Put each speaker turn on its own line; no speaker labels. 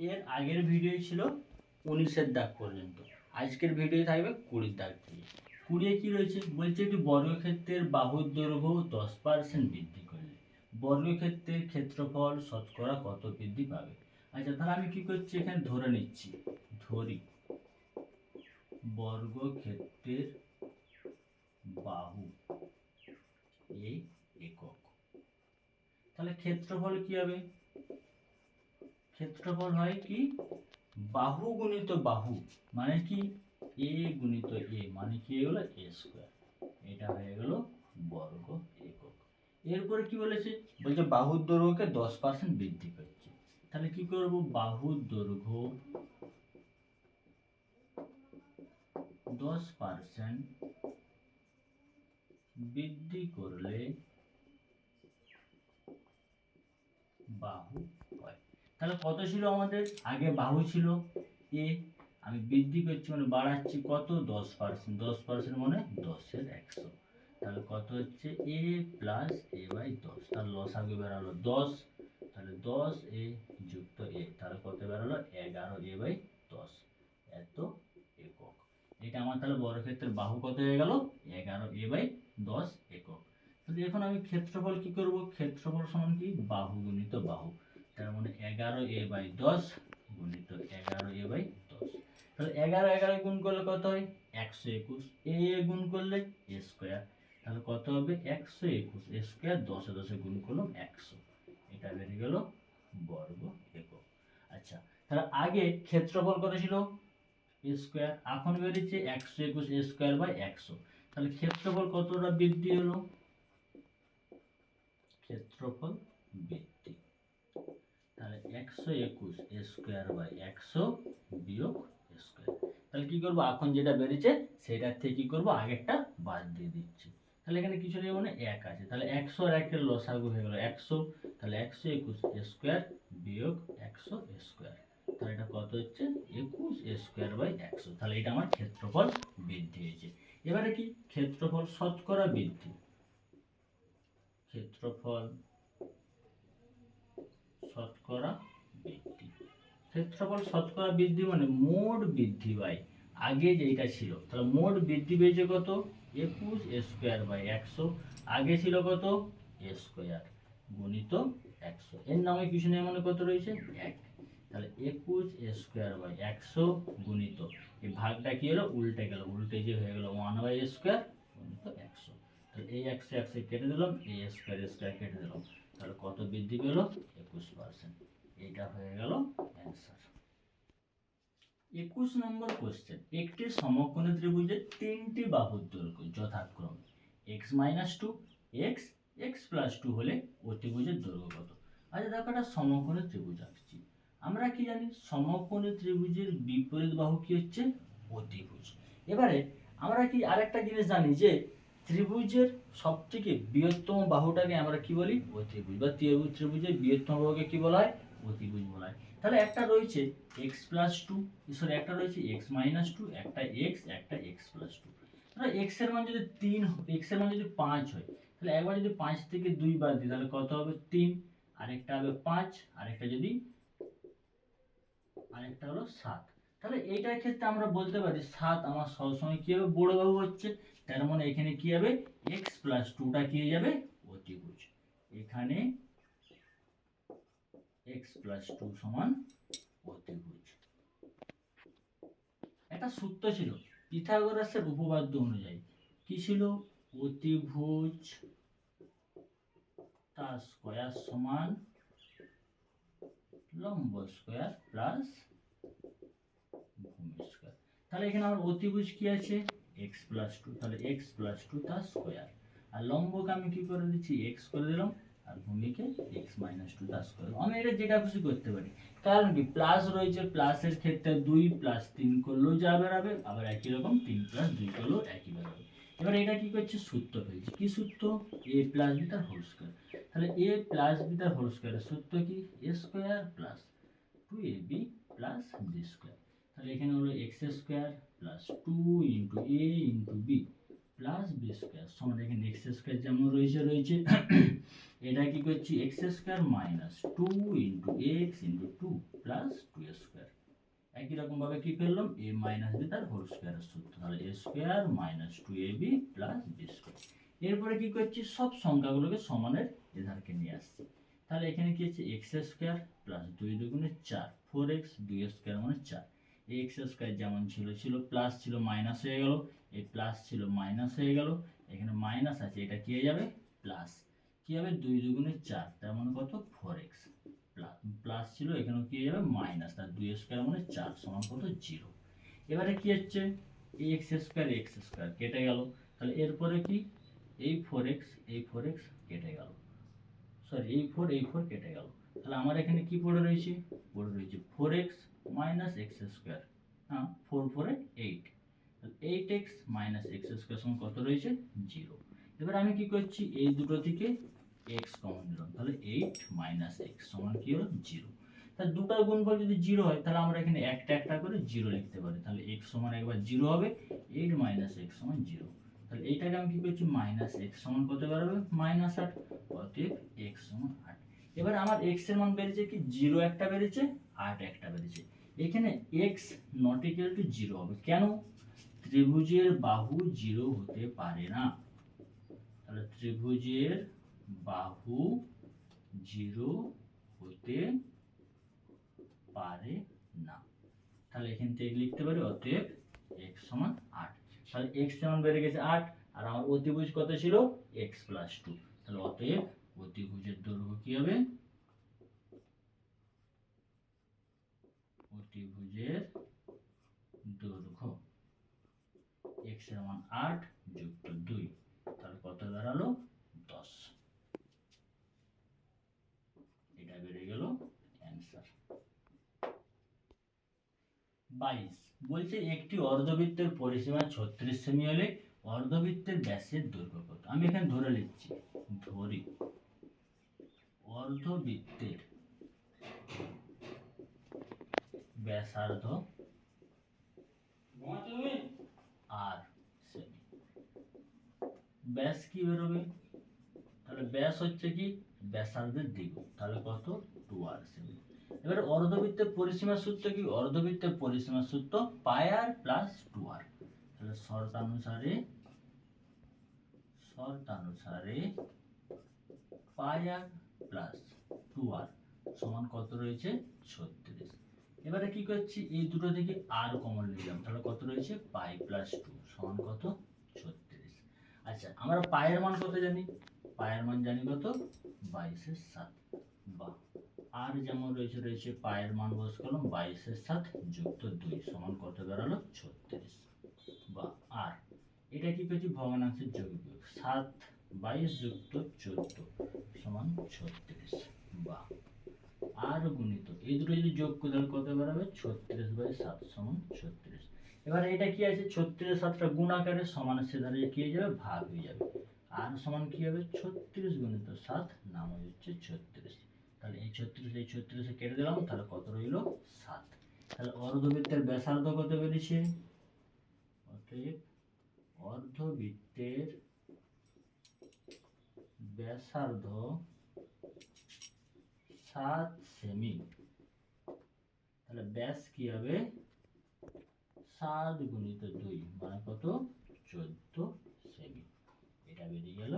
এর আগের ভিডিও ছিল 19-এর দাগ পর্যন্ত, আজকের ভিডিও থাকবে 20-এর দাগ থেকে। 20-এ কি রয়েছে বলছে, একটি বর্গক্ষেত্রের বাহুর দৈর্ঘ্য 10% বৃদ্ধি করলে বর্গক্ষেত্রের ক্ষেত্রফল শতকরা কত বৃদ্ধি পাবে। আচ্ছা, তাহলে আমি কি করছি, এখানে ধরে নিচ্ছি, ধরি বর্গক্ষেত্রের বাহু এই একক, তাহলে ক্ষেত্রফল কি হবে, ক্ষেত্রফল হয় কি বাহু গুণিত বাহু, মানে কি এ গুণিত এ, মানে কি হয়ে গেল এ স্কোয়ার, এটা হয়ে গেল বর্গ একক। এরপরে কি বলেছে, বলছে বাহুর দৈর্ঘ্যকে 10% বৃদ্ধি করছে, তাহলে কি করব, বাহুর দৈর্ঘ্য 10% বৃদ্ধি করলে বাহু হয়। তাহলে কত ছিল আমাদের, আগে বাহু ছিল এ, আমি বৃদ্ধি করছি মানে বাড়াচ্ছি কত, 10%, 10% মানে 10-এর 100, তাহলে কত হচ্ছে এ প্লাস এ বাই 10, তাহলে লসাগু বেরালো 10, তাহলে 10 এ যুক্ত এ, তাহলে কত বেরালো 11 এ বাই 10, এত একক। এটা আমার তাহলে বর্গক্ষেত্রের বাহু কত হয়ে গেল, 11 এ বাই 10 একক। তাহলে এখন আমি ক্ষেত্রফল কি করব, ক্ষেত্রফল সমান কি বাহু গুণিত বাহু, তার মানে 11 এ বাই 10 গুণিত 11 এ বাই 10, তাহলে 11 11 গুণ করলে কত হয় 121, এ গুণ করলে এ স্কয়ার, তাহলে কত হবে 121 এ স্কয়ার, 10 এ 10 এ গুণ করলাম 100, এটা বেরিয়ে গেল বর্গ একক। আচ্ছা, তাহলে আগে ক্ষেত্রফল কত ছিল এ স্কয়ার, এখন বেরিয়েছে 121 এ স্কয়ার বাই 100, তাহলে ক্ষেত্রফল কতটা বৃদ্ধি হলো, ক্ষেত্রফল বৃদ্ধি, তাহলে 121 এ স্কয়ার বাই 100 বিয়োগ এ স্কয়ার, তাহলে কি করব, এখন যেটা বেরিয়েছে সেটার থেকে কি করব, আগেরটা বাদ দিয়ে দিচ্ছি, তাহলে এখানে কিছু নেই মানে 1 আছে, তাহলে 100 আর 1 এর লসাগু হয়ে গেল 100, তাহলে 121 এ স্কয়ার বিয়োগ 100 এ স্কয়ার, তাহলে এটা কত হচ্ছে 21 এ স্কয়ার বাই 100, তাহলে এটা আমার ক্ষেত্রফল বৃদ্ধি হয়েছে। এবারে কি ক্ষেত্রফল শতকরা বৃদ্ধি, ক্ষেত্রফল শতকরা বৃদ্ধি, ক্ষেত্রফল শতকরা বৃদ্ধি মানে মোট বৃদ্ধি বাই আগে যেটা ছিল, তাহলে মোট বৃদ্ধি পেয়েছে কত 21 এ স্কয়ার বাই 100, আগে ছিল কত এ স্কয়ার গুণিত 100, এর নামে কিছু নেই মানে কত রয়েছে 1, তাহলে 21 এ স্কয়ার বাই 100 গুণিত এই ভাগটা কি হলো উল্টে গেল, উল্টে যে হয়ে গেল 1 বাই এ স্কয়ার গুণিত 100, তাহলে এই 100 100 কেটে দিলাম, এই স্কয়ার কেটে দিলাম, তাহলে কত বৃদ্ধি পেল 21%, এটা হয়ে গেল অ্যান্সার। 21 নম্বর কোশ্চেন, একটি সমকোণী ত্রিভুজের তিনটি বাহুর দৈর্ঘ্য যথাক্রমে x-2, x, x+2 হলে অতিভুজের দৈর্ঘ্য কত। আচ্ছা দেখো, একটা সমকোণী ত্রিভুজ আঁকছি, আমরা কি জানি সমকোণী ত্রিভুজের বিপরীত বাহু কি হচ্ছে অতিভুজ। এবারে আমরা কি আরেকটা জিনিস জানি যে ত্রিভুজের সবথেকে বৃহত্তম বাহুটাকে আমরা কি বলি অতিভুজ, বা ত্রিভুজের বৃহত্তম বাহুকে কি বলা হয় অতিভুজ বলা হয়। তাহলে একটা রয়েছে x+2, সরি একটা রয়েছে x-2, একটা x, একটা x+2, তাহলে x এর মান যদি 3, x এর মান যদি 5 হয়, তাহলে একবার যদি 5 থেকে 2 বাদ দিই তাহলে কত হবে 3, আরেকটা হবে 5, আরেকটা হলো 7, তাহলে এইটার ক্ষেত্রে আমরা বলতে পারি 7 আমার সবসময় কি হবে বড় বাহু হচ্ছে, তার মানে এখানে কি হবে x+2টা কি হয়ে যাবে অতিভুজ, এখানে x+2 সমান অতিভুজ। একটা সূত্র ছিল পিথাগোরাসের উপপাদ্য অনুযায়ী, কি ছিল, অতিভুজ তার স্কয়ার সমান লম্ব স্কয়ার প্লাস ভূমি স্কয়ার, তাহলে এখানে আমার অতিভুজ কি আছে x+2, তাহলে x+2 তার স্কয়ার, আর লম্বকে আমি কি করে দিচ্ছি x করে দিলাম, আর ভূমিকে x-2 তার স্কয়ার, আমি এটা যেটা খুশি করতে পারি, কারণ কি প্লাস রয়েছে, প্লাসের ক্ষেত্রে 2 + 3 করলেও যা বেরাবে, আবার একই রকম 3 + 2 করলেও একই বেরাবে। এবার এটা কি করছে সূত্র ফেলছে, কি সূত্র a + b তার হোল স্কয়ার, তাহলে a + b তার হোল স্কয়ারের সূত্র কি a square plus 2ab plus b square, তাহলে এখানে হলো x² plus 2 into a into b plus b square সমান, এখানে x² যেমন রয়েছে এটা কি করছি x² minus 2 into x into 2 plus 2 একই রকম ভাবে কি পেলাম, a মাইনাস বি তার হোল স্কয়ারের সূত্র, তাহলে a square minus 2ab plus B square. এরপরে কি করছি, সব সংখ্যাগুলোকে সমানের এধারকে নিয়ে আসছি। তাহলে এখানে কি আছে, x স্কয়ার প্লাস 2 দুগুণে 4, 4x 2 স্কয়ার মানে 4। এই x স্কয়ার যেমন ছিল ছিল প্লাস ছিল মাইনাস হয়ে গেল, এই প্লাস ছিল মাইনাস হয়ে গেল, এখানে মাইনাস আছে, এটা কি হয়ে যাবে প্লাস, কি হবে 2 দুগুণে 4 তার মানে কত 4x, প্লাস ছিল এখানেও কি হয়ে যাবে মাইনাস, তার 2 স্কয়ার মানে 4 সমান কত 0। এবারে কি হচ্ছে, এই x স্কয়ার কেটে গেল, তাহলে এরপরে কি এই 4x কেটে গেল, সরি এই 4 কেটে গেল, তাহলে আমার এখানে কি পড়ে রয়েছে 4x মাইনাস এক্স স্কয়ার, হ্যাঁ 4 4 8, 8x মাইনাস এক্স স্কয়ার সমান কত রয়েছে 0। এবার আমি কি করছি, এই দুটো থেকে x কমন নিলাম, তাহলে 8 মাইনাস এক্স সমান কি হলো 0। তাহলে দুটার গুণফল যদি 0 হয় তাহলে আমরা এখানে একটা একটা করে 0 লিখতে পারি, তাহলে x সমান একবার 0 হবে, 8 মাইনাস এক্স সমান 0। তাহলে এইটাকে আমি কি করছি, মাইনাস এক্স সমান কত বেরোবে মাইনাস 8, অতএব x সমান 8। এবার আমার x এর মান বেরিয়েছে কি 0 একটা বেরিয়েছে, 8 একটা বেরিয়েছে। এখানে x নট ইকুয়াল টু 0 হবে, কেন, ত্রিভুজের বাহু 0 হতে পারে না, তাহলে ত্রিভুজের বাহু 0 হতে পারে না, তাহলে এখান থেকে লিখতে পারি অতএব x সমান 8। তাহলে x সমান বেড়ে গেছে 8, আর আমার অতিভুজ কত ছিল x প্লাস 2, তাহলে অতএব অতিভুজের দৈর্ঘ্য কি হবে, অতিভুজের দৈর্ঘ্য x এর মান 8 যুক্ত 2, তাহলে কত দাঁড়ালো 10, এটা বেড়ে গেল অ্যানসার। 22 বলছে একটি অর্ধবৃত্তের পরিসীমা 36 সেমি হলে অর্ধবৃত্তের ব্যাসের দৈর্ঘ্য কত। আমি এখানে ধরে লিখছি, ধরি অর্ধবৃত্তের ব্যাসার্ধ আর সেমি, ব্যাস কি বেরোবে, তাহলে ব্যাস হচ্ছে কি ব্যাসার্ধের দ্বিগুণ, তাহলে কত 2r সেমি। এবার অর্ধবৃত্তের পরিসীমার সূত্র কি, অর্ধবৃত্তের পরিসীমার সূত্র পাই আর প্লাস 2r, তাহলে শর্তানুসারে পাই আর প্লাস 2r সমান কত রয়েছে 36। এবারে কি করছি, এই দুটো থেকে আর কমন নিলাম, তাহলে কত রয়েছে পাই প্লাস 2 সমান কত 36। আচ্ছা আমরা পায়ের মান কত জানি, পায়ের মান জানি কত 22/7, বা আর যেমন রয়েছে পায়ের মান বস করলাম 22/7 যুক্ত 2 সমান কত বেরালো 36, বা আর এটা কি পেয়েছি ভগ্নাংশের যোগবিয়োগ, 7 22 যুক্ত 14 সমান 36, বা আর গুণিত এই দুটো যদি যোগ করে তাহলে কত বেরাবে 36/7 সমান 36। এবার এটা কি আছে 36 7টা গুণ আকারে সমান সেধারে কি হয়ে যাবে ভাগ হয়ে যাবে, আর সমান কি হবে 36 গুণিত 7 নাম হচ্ছে 36, তাহলে এই 36 কেটে দিলাম, তাহলে কত রইল 7। তাহলে অর্ধবৃত্তের ব্যাসার্ধ কত বেরিয়েছে, অতএব অর্ধবৃত্তের ব্যাসার্ধ 7 সেমি, তাহলে ব্যাস কি হবে 7 গুণিত 2 মানে কত 14 সেমি, এটা বেরিয়ে গেল